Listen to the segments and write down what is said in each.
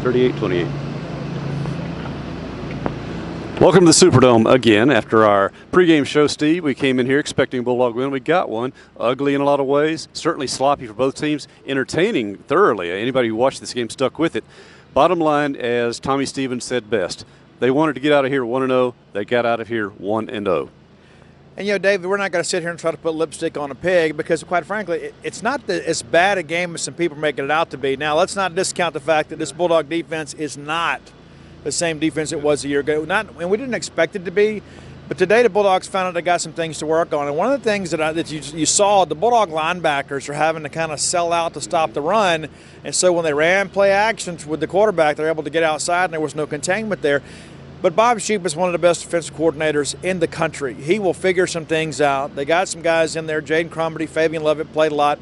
38-28. Welcome to the Superdome again. After our pregame show, Steve, we came in here expecting a Bulldog win. We got one. Ugly in a lot of ways. Certainly sloppy for both teams. Entertaining thoroughly. Anybody who watched this game stuck with it. Bottom line, as Tommy Stevens said best, they wanted to get out of here 1-0. They got out of here 1-0. And, you know, David, we're not going to sit here and try to put lipstick on a pig because, quite frankly, it's not as bad a game as some people are making it out to be. Now, let's not discount the fact that this Bulldog defense is not the same defense it was a year ago. And we didn't expect it to be. But today the Bulldogs found out they got some things to work on. And one of the things that you saw, the Bulldog linebackers are having to kind of sell out to stop the run. And so when they ran play actions with the quarterback, they're able to get outside and there was no containment there. But Bob Sheep is one of the best defensive coordinators in the country. He will figure some things out. They got some guys in there. Jaden Crumberty, Fabian Levitt played a lot.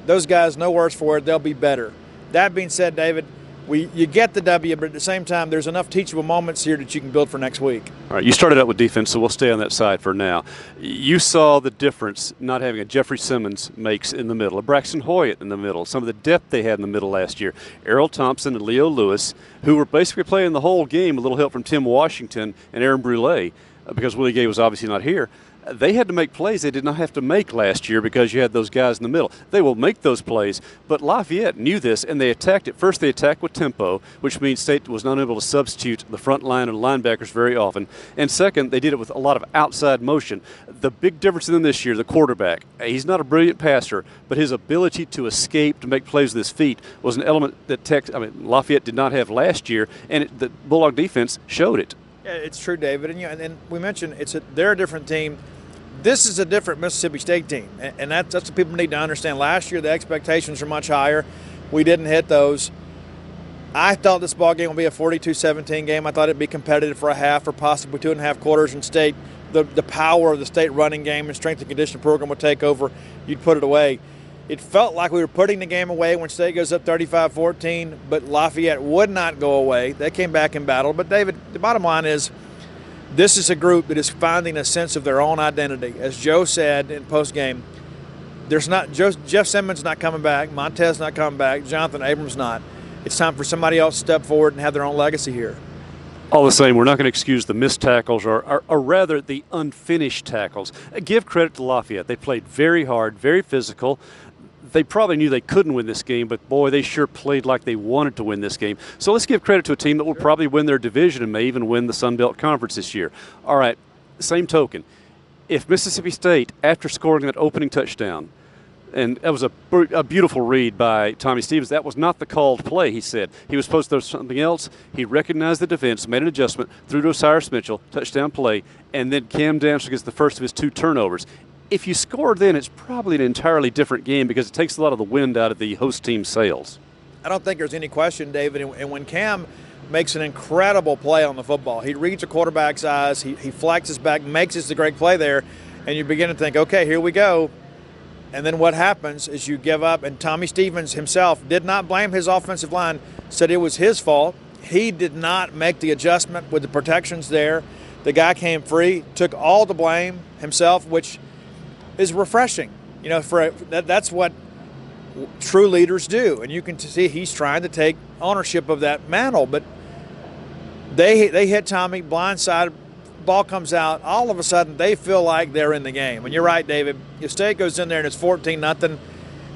Those guys, no worse for it. They'll be better. That being said, David, you get the W, but at the same time, there's enough teachable moments here that you can build for next week. All right, you started out with defense, so we'll stay on that side for now. You saw the difference not having a Jeffrey Simmons makes in the middle, a Braxton Hoyt in the middle, some of the depth they had in the middle last year. Errol Thompson and Leo Lewis, who were basically playing the whole game, a little help from Tim Washington and Aaron Brule, because Willie Gay was obviously not here. They had to make plays they did not have to make last year because you had those guys in the middle. They will make those plays, but Lafayette knew this, and they attacked it. First, they attacked with tempo, which means State was not able to substitute the front line and linebackers very often. And second, they did it with a lot of outside motion. The big difference in them this year, the quarterback, he's not a brilliant passer, but his ability to escape, to make plays with his feet, was an element that Lafayette did not have last year, and the Bulldog defense showed it. Yeah, it's true, David. And we mentioned they're a different team. This is a different Mississippi State team, and that's what people need to understand. Last year, the expectations were much higher. We didn't hit those. I thought this ball game would be a 42-17 game. I thought it'd be competitive for a half or possibly 2.5 quarters, and State, the power of the State running game and strength and conditioning program would take over. You'd put it away. It felt like we were putting the game away when State goes up 35-14, but Lafayette would not go away. They came back and battled. But, David, the bottom line is, this is a group that is finding a sense of their own identity. As Joe said in postgame, Jeff Simmons not coming back, Montez not coming back, Jonathan Abrams not. It's time for somebody else to step forward and have their own legacy here. All the same, we're not going to excuse the missed tackles or rather the unfinished tackles. Give credit to Lafayette. They played very hard, very physical. They probably knew they couldn't win this game, but, boy, they sure played like they wanted to win this game. So let's give credit to a team that will probably win their division and may even win the Sun Belt Conference this year. All right, same token. If Mississippi State, after scoring that opening touchdown, and that was a beautiful read by Tommy Stevens. That was not the called play, he said. He was supposed to throw something else. He recognized the defense, made an adjustment, threw to Osiris Mitchell, touchdown play, and then Cam Dancer gets the first of his 2 turnovers. If you score then, it's probably an entirely different game because it takes a lot of the wind out of the host team's sails. I don't think there's any question, David. And when Cam makes an incredible play on the football, he reads a quarterback's eyes, he flexes back, makes the great play there, and you begin to think, okay, here we go. And then what happens is you give up, and Tommy Stevens himself did not blame his offensive line, said it was his fault. He did not make the adjustment with the protections there. The guy came free, took all the blame himself, which is refreshing. You know, that's what true leaders do. And you can see he's trying to take ownership of that mantle. But they hit Tommy, blindside, ball comes out. All of a sudden, they feel like they're in the game. And you're right, David. If State goes in there and it's 14-0,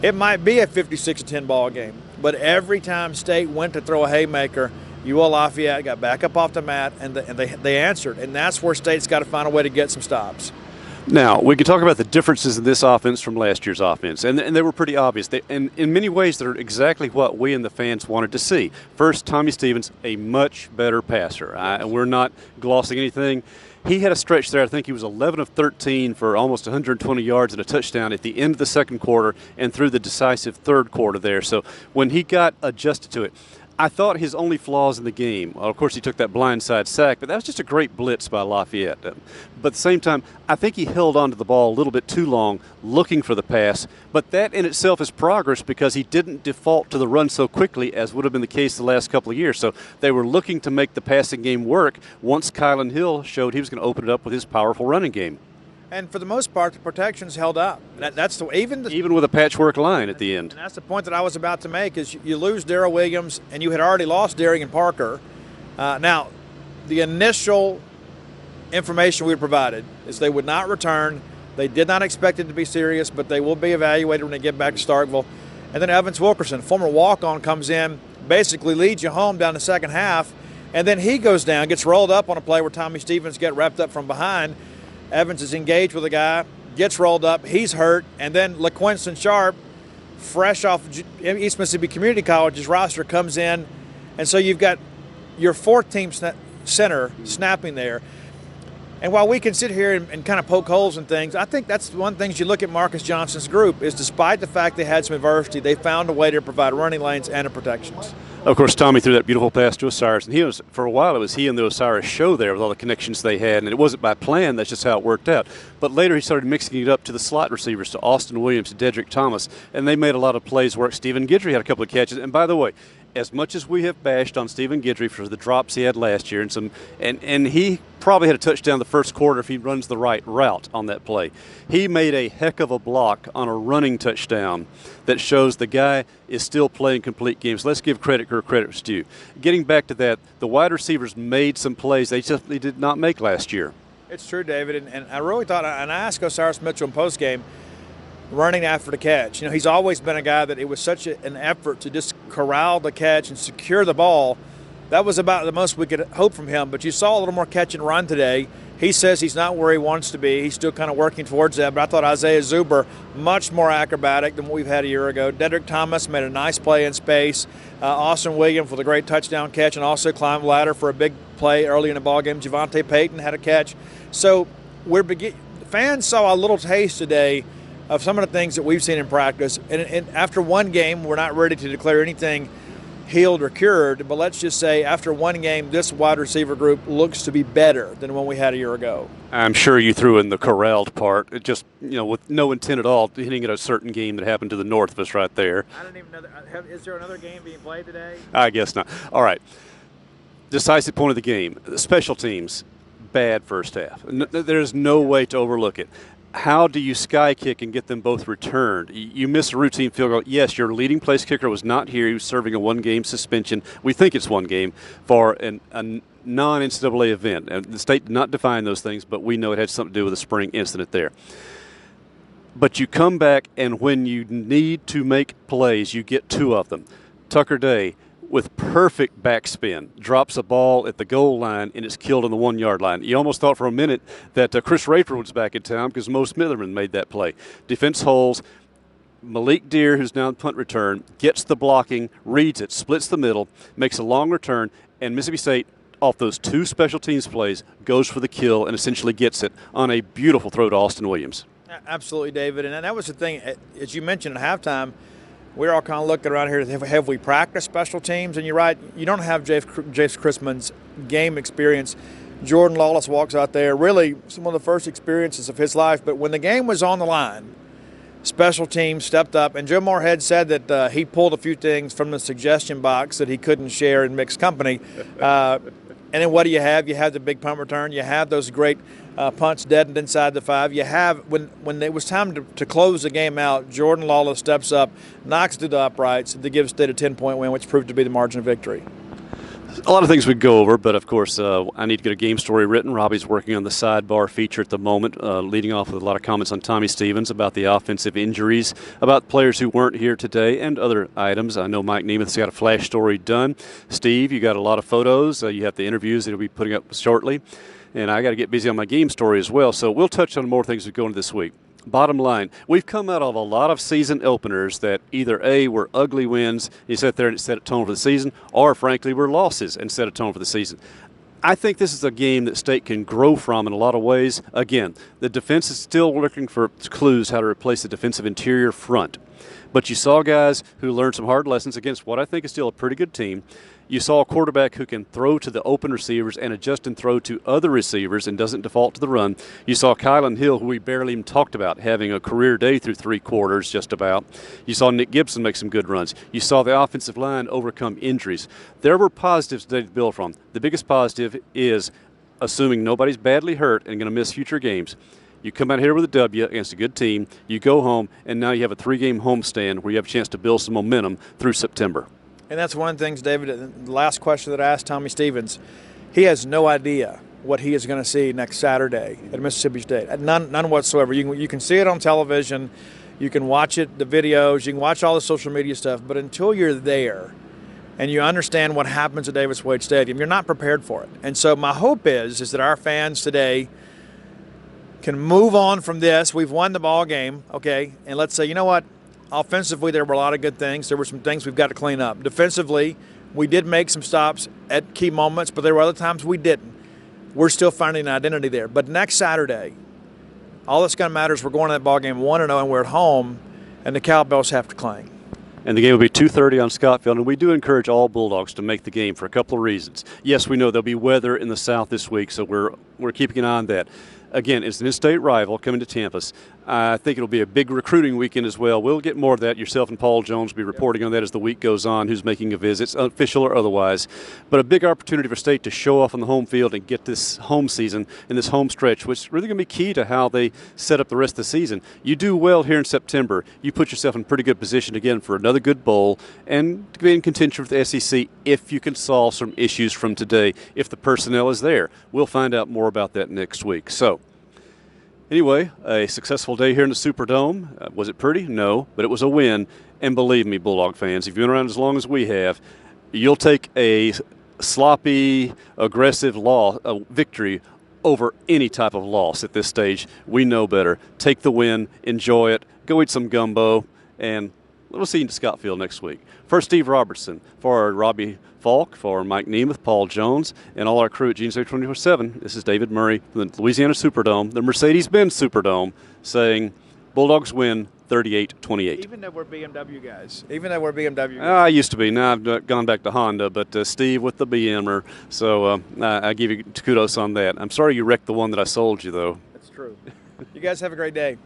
it might be a 56-10 ball game. But every time State went to throw a haymaker, UL Lafayette got back up off the mat, and they answered. And that's where State's got to find a way to get some stops. Now, we can talk about the differences in this offense from last year's offense, and they were pretty obvious. And in many ways, they're exactly what we and the fans wanted to see. First, Tommy Stevens, a much better passer. And we're not glossing anything. He had a stretch there. I think he was 11 of 13 for almost 120 yards and a touchdown at the end of the second quarter and through the decisive third quarter there. So when he got adjusted to it, I thought his only flaws in the game, well, of course he took that blindside sack, but that was just a great blitz by Lafayette. But at the same time, I think he held onto the ball a little bit too long looking for the pass. But that in itself is progress because he didn't default to the run so quickly as would have been the case the last couple of years. So they were looking to make the passing game work once Kylan Hill showed he was going to open it up with his powerful running game. And for the most part, the protection's held up. That's even with a patchwork line at the end. And that's the point that I was about to make. Is you lose Darrell Williams, and you had already lost Darian Parker. Now, the initial information we provided is they would not return. They did not expect it to be serious, but they will be evaluated when they get back to Starkville. And then Evans Wilkerson, former walk-on, comes in, basically leads you home down the second half, and then he goes down, gets rolled up on a play where Tommy Stevens get wrapped up from behind. Evans is engaged with a guy, gets rolled up, he's hurt, and then LaQuinston Sharp, fresh off East Mississippi Community College's roster, comes in, and so you've got your fourth-team center snapping there. And while we can sit here and kind of poke holes in things, I think that's one of the things you look at Marcus Johnson's group is despite the fact they had some adversity, they found a way to provide running lanes and protections. Of course, Tommy threw that beautiful pass to Osiris, and for a while it was he and the Osiris show there with all the connections they had, and it wasn't by plan, that's just how it worked out. But later he started mixing it up to the slot receivers, to Austin Williams, to Dedrick Thomas, and they made a lot of plays work. Stephen Guidry had a couple of catches, and by the way, as much as we have bashed on Stephen Guidry for the drops he had last year, and he probably had a touchdown the first quarter if he runs the right route on that play. He made a heck of a block on a running touchdown that shows the guy is still playing complete games. Let's give credit where credit's due. Getting back to that, the wide receivers made some plays they did not make last year. It's true, David, and I really thought, and I asked Osiris Mitchell in postgame, running after the catch. You know, he's always been a guy that it was such an effort to just corral the catch and secure the ball. That was about the most we could hope from him, but you saw a little more catch and run today. He says he's not where he wants to be. He's still kind of working towards that, but I thought Isaiah Zuber much more acrobatic than what we've had a year ago. Dedrick Thomas made a nice play in space. Austin Williams with a great touchdown catch and also climbed the ladder for a big play early in the ballgame. Javante Payton had a catch. So fans saw a little taste today of some of the things that we've seen in practice. And after one game, we're not ready to declare anything healed or cured, but let's just say after one game, this wide receiver group looks to be better than one we had a year ago. I'm sure you threw in the corralled part. It just, with no intent at all, hitting at a certain game that happened to the north of us right there. I don't even know. Is there another game being played today? I guess not. All right. Decisive point of the game. The special teams, bad first half. There's no way to overlook it. How do you sky kick and get them both returned? You miss a routine field goal. Yes, your leading place kicker was not here. He was serving a one-game suspension. We think it's one game for a non-NCAA event. And the state did not define those things, but we know it had something to do with the spring incident there. But you come back, and when you need to make plays, you get two of them. Tucker Day, with perfect backspin, drops a ball at the goal line, and it's killed on the 1 yard line. You almost thought for a minute that Chris Rayford was back in town because Mo Smitherman made that play. Defense holds. Malik Deer, who's now in punt return, gets the blocking, reads it, splits the middle, makes a long return, and Mississippi State, off those two special teams plays, goes for the kill and essentially gets it on a beautiful throw to Austin Williams. Absolutely, David. And that was the thing, as you mentioned at halftime, we're all kind of looking around here, have we practiced special teams? And you're right, you don't have Jace Chrisman's game experience. Jordan Lawless walks out there, really some of the first experiences of his life. But when the game was on the line, special teams stepped up. And Joe Moorhead said that he pulled a few things from the suggestion box that he couldn't share in mixed company. And then what do you have? You have the big punt return. You have those great punts deadened inside the 5. You have, when it was time to close the game out, Jordan Lawless steps up, knocks it to the uprights to give State a 10-point win, which proved to be the margin of victory. A lot of things we go over, but of course, I need to get a game story written. Robbie's working on the sidebar feature at the moment, leading off with a lot of comments on Tommy Stevens about the offensive injuries, about players who weren't here today, and other items. I know Mike Nemeth's got a flash story done. Steve, you got a lot of photos. You have the interviews that he'll be putting up shortly. And I got to get busy on my game story as well. So we'll touch on more things as we go into this week. Bottom line, we've come out of a lot of season openers that either A, were ugly wins, you sat there and it set a tone for the season, or frankly were losses and set a tone for the season. I think this is a game that State can grow from in a lot of ways. Again, the defense is still looking for clues how to replace the defensive interior front. But you saw guys who learned some hard lessons against what I think is still a pretty good team. You saw a quarterback who can throw to the open receivers and adjust and throw to other receivers and doesn't default to the run. You saw Kylan Hill, who we barely even talked about, having a career day through 3 quarters just about. You saw Nick Gibson make some good runs. You saw the offensive line overcome injuries. There were positives today to build from. The biggest positive is, assuming nobody's badly hurt and going to miss future games, You come out here with a W against a good team, you go home, and now you have a 3-game homestand where you have a chance to build some momentum through September. And that's one of the things, David, the last question that I asked Tommy Stevens, he has no idea what he is going to see next Saturday at Mississippi State. None whatsoever. You can see it on television. You can watch it, the videos. You can watch all the social media stuff. But until you're there and you understand what happens at Davis Wade Stadium, you're not prepared for it. And so my hope is that our fans today can move on from this. We've won the ball game, okay, and let's say, you know what, offensively there were a lot of good things. There were some things we've got to clean up. Defensively, we did make some stops at key moments, but there were other times we didn't. We're still finding an identity there. But next Saturday, all that's going to matter is we're going to that ball game 1-0 and we're at home, and the cowbells have to clang. And the game will be 2:30 on Scottsfield, and we do encourage all Bulldogs to make the game for a couple of reasons. Yes, we know there'll be weather in the south this week, so we're keeping an eye on that. Again, it's an in-state rival coming to Tampa. I think it'll be a big recruiting weekend as well. We'll get more of that. Yourself and Paul Jones will be reporting on that as the week goes on, who's making a visit, official or otherwise. But a big opportunity for State to show off on the home field and get this home season and this home stretch, which is really going to be key to how they set up the rest of the season. You do well here in September, you put yourself in pretty good position again for another good bowl and to be in contention with the SEC if you can solve some issues from today, if the personnel is there. We'll find out more about that next week. So, anyway, a successful day here in the Superdome. Was it pretty? No, but it was a win. And believe me, Bulldog fans, if you've been around as long as we have, you'll take a sloppy, aggressive victory over any type of loss at this stage. We know better. Take the win, enjoy it, go eat some gumbo, and we'll see you in Scottsfield next week. For Steve Robertson, for Robbie Falk, for Mike Nemeth, Paul Jones, and all our crew at Gene State 24/7, this is David Murray from the Louisiana Superdome, the Mercedes-Benz Superdome, saying Bulldogs win 38-28. Even though we're BMW guys. I used to be. Now I've gone back to Honda, but Steve with the BMer, so I give you kudos on that. I'm sorry you wrecked the one that I sold you, though. That's true. You guys have a great day.